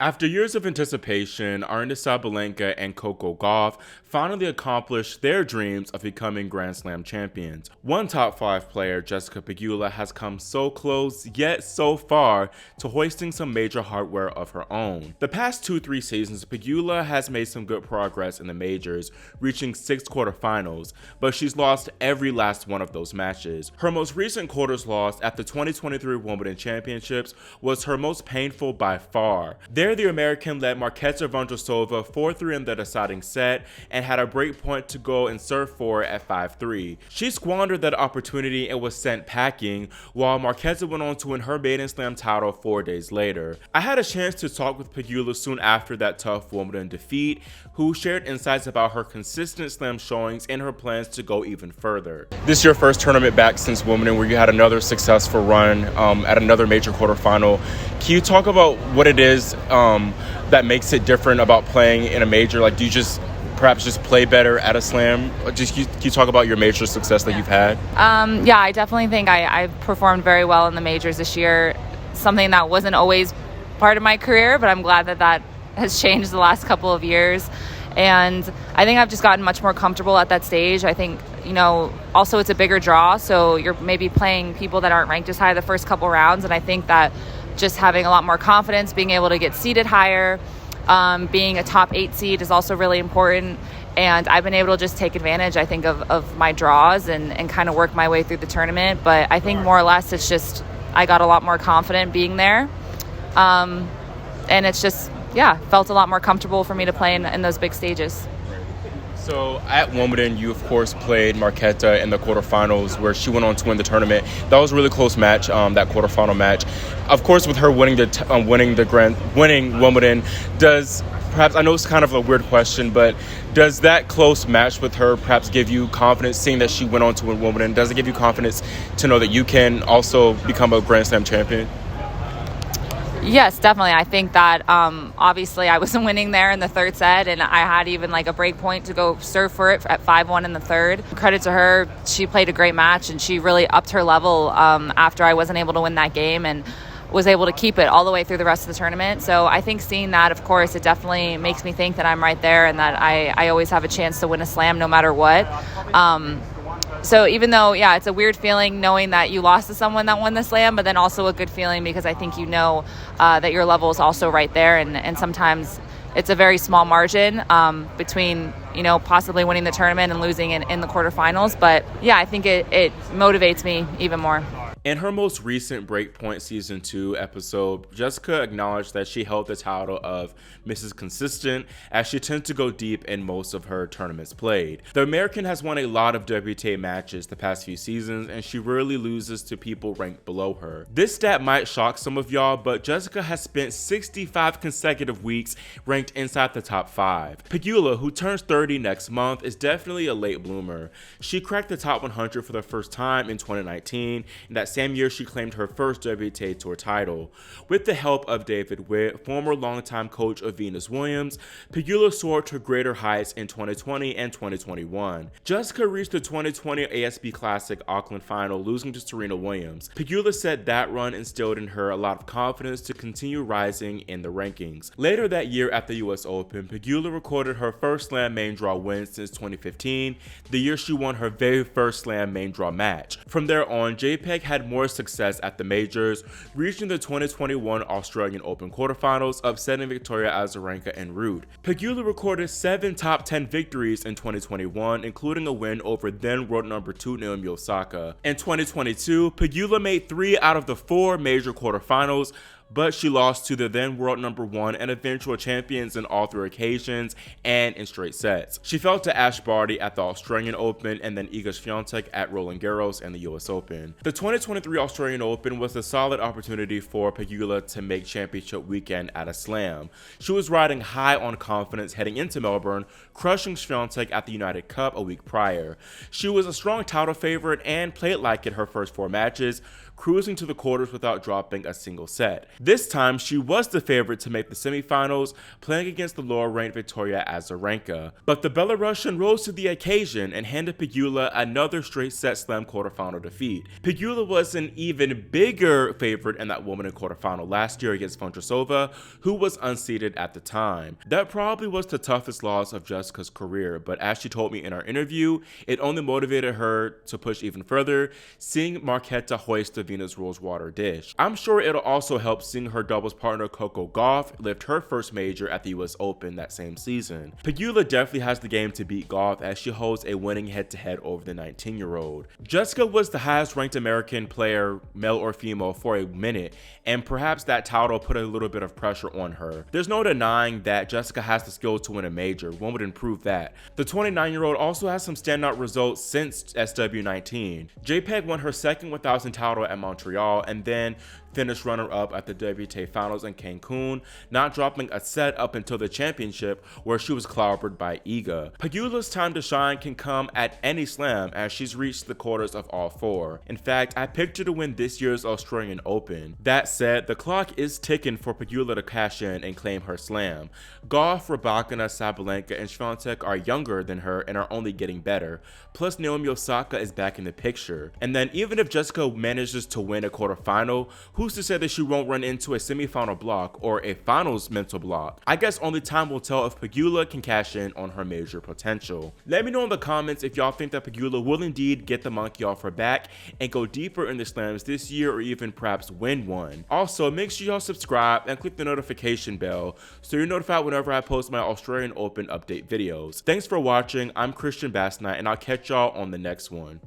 After years of anticipation, Aryna Sabalenka and Coco Gauff finally accomplished their dreams of becoming Grand Slam champions. One top 5 player, Jessica Pegula, has come so close, yet so far, to hoisting some major hardware of her own. The past 2-3 seasons, Pegula has made some good progress in the majors, reaching 6 quarterfinals, but she's lost every last one of those matches. Her most recent quarters loss at the 2023 Wimbledon Championships was her most painful by far. There, the American led Marketa Vondrousova 4-3 in the deciding set and had a break point to go and serve for at 5-3. She squandered that opportunity and was sent packing, while Marketa went on to win her maiden slam title 4 days later. I had a chance to talk with Pegula soon after that tough Wimbledon defeat, who shared insights about her consistent slam showings and her plans to go even further. This is your first tournament back since Wimbledon, where you had another successful run at another major quarterfinal. Can you talk about what it is that makes it different about playing in a major? Like, do you perhaps just play better at a slam? Just can you talk about your major success that you've had? Yeah, I definitely think I performed very well in the majors this year. Something that wasn't always part of my career, but I'm glad that has changed the last couple of years. And I think I've just gotten much more comfortable at that stage. I think, also it's a bigger draw, so you're maybe playing people that aren't ranked as high the first couple rounds. And I think that just having a lot more confidence, being able to get seated higher, being a top 8 seed is also really important. And I've been able to just take advantage, I think, of my draws and kind of work my way through the tournament. But I think more or less it's just I got a lot more confident being there. And it's just, felt a lot more comfortable for me to play in those big stages. So at Wimbledon, you of course played Marketa in the quarterfinals, where she went on to win the tournament. That was a really close match, that quarterfinal match. Of course, with her winning Wimbledon, perhaps, I know it's kind of a weird question, but does that close match with her perhaps give you confidence, seeing that she went on to win Wimbledon? Does it give you confidence to know that you can also become a Grand Slam champion? Yes, definitely. I think that obviously I was winning there in the third set, and I had even like a break point to go serve for it at 5-1 in the third. Credit to her. She played a great match, and she really upped her level after I wasn't able to win that game, and was able to keep it all the way through the rest of the tournament. So I think seeing that, of course, it definitely makes me think that I'm right there and that I always have a chance to win a slam no matter what. So even though, it's a weird feeling knowing that you lost to someone that won the slam, but then also a good feeling because I think that your level is also right there. And sometimes it's a very small margin between, possibly winning the tournament and losing in the quarterfinals. But, I think it motivates me even more. In her most recent Breakpoint Season 2 episode, Jessica acknowledged that she held the title of Mrs. Consistent, as she tends to go deep in most of her tournaments played. The American has won a lot of WTA matches the past few seasons, and she rarely loses to people ranked below her. This stat might shock some of y'all, but Jessica has spent 65 consecutive weeks ranked inside the top 5. Pegula, who turns 30 next month, is definitely a late bloomer. She cracked the top 100 for the first time in 2019, and that same year she claimed her first WTA Tour title. With the help of David Witt, former longtime coach of Venus Williams, Pegula soared to greater heights in 2020 and 2021. Jessica reached the 2020 ASB Classic Auckland final, losing to Serena Williams. Pegula said that run instilled in her a lot of confidence to continue rising in the rankings. Later that year at the US Open, Pegula recorded her first Slam main draw win since 2015, the year she won her very first Slam main draw match. From there on, JPEG had more success at the majors, reaching the 2021 Australian Open quarterfinals, upsetting Victoria Azarenka en route. Pegula recorded 7 top 10 victories in 2021, including a win over then world number 2 Naomi Osaka. In 2022, Pegula made 3 out of the 4 major quarterfinals, but she lost to the then world number 1 and eventual champions in all 3 occasions and in straight sets. She fell to Ash Barty at the Australian Open and then Iga Swiatek at Roland Garros and the US Open. The 2023 Australian Open was a solid opportunity for Pegula to make championship weekend at a slam. She was riding high on confidence heading into Melbourne, crushing Swiatek at the United Cup a week prior. She was a strong title favorite and played like it her first 4 matches, cruising to the quarters without dropping a single set. This time, she was the favorite to make the semifinals, playing against the lower-ranked Victoria Azarenka. But the Belarusian rose to the occasion and handed Pegula another straight-set slam quarterfinal defeat. Pegula was an even bigger favorite in that woman in quarterfinal last year against Vondrousova, who was unseeded at the time. That probably was the toughest loss of Jessica's career, but as she told me in our interview, it only motivated her to push even further, seeing Marketa hoist the Venus Rosewater dish. I'm sure it'll also help seeing her doubles partner Coco Gauff lift her first major at the US Open that same season. Pegula definitely has the game to beat Gauff as she holds a winning head-to-head over the 19-year-old. Jessica was the highest ranked American player, male or female, for a minute, and perhaps that title put a little bit of pressure on her. There's no denying that Jessica has the skill to win a major, one would improve that. The 29-year-old also has some standout results since SW19. JPEG won her second 1000 title at Montreal and then finished runner-up at the WTA Finals in Cancun, not dropping a set up until the championship where she was clobbered by Iga. Pegula's time to shine can come at any slam as she's reached the quarters of all four. In fact, I picked her to win this year's Australian Open. That said, the clock is ticking for Pegula to cash in and claim her slam. Gauff, Rybakina, Sabalenka, and Swiatek are younger than her and are only getting better. Plus, Naomi Osaka is back in the picture. And then even if Jessica manages to win a quarterfinal, who's to say that she won't run into a semifinal block or a finals mental block? I guess only time will tell if Pegula can cash in on her major potential. Let me know in the comments if y'all think that Pegula will indeed get the monkey off her back and go deeper in the slams this year or even perhaps win one. Also, make sure y'all subscribe and click the notification bell so you're notified whenever I post my Australian Open update videos. Thanks for watching. I'm Christian Basnight and I'll catch y'all on the next one.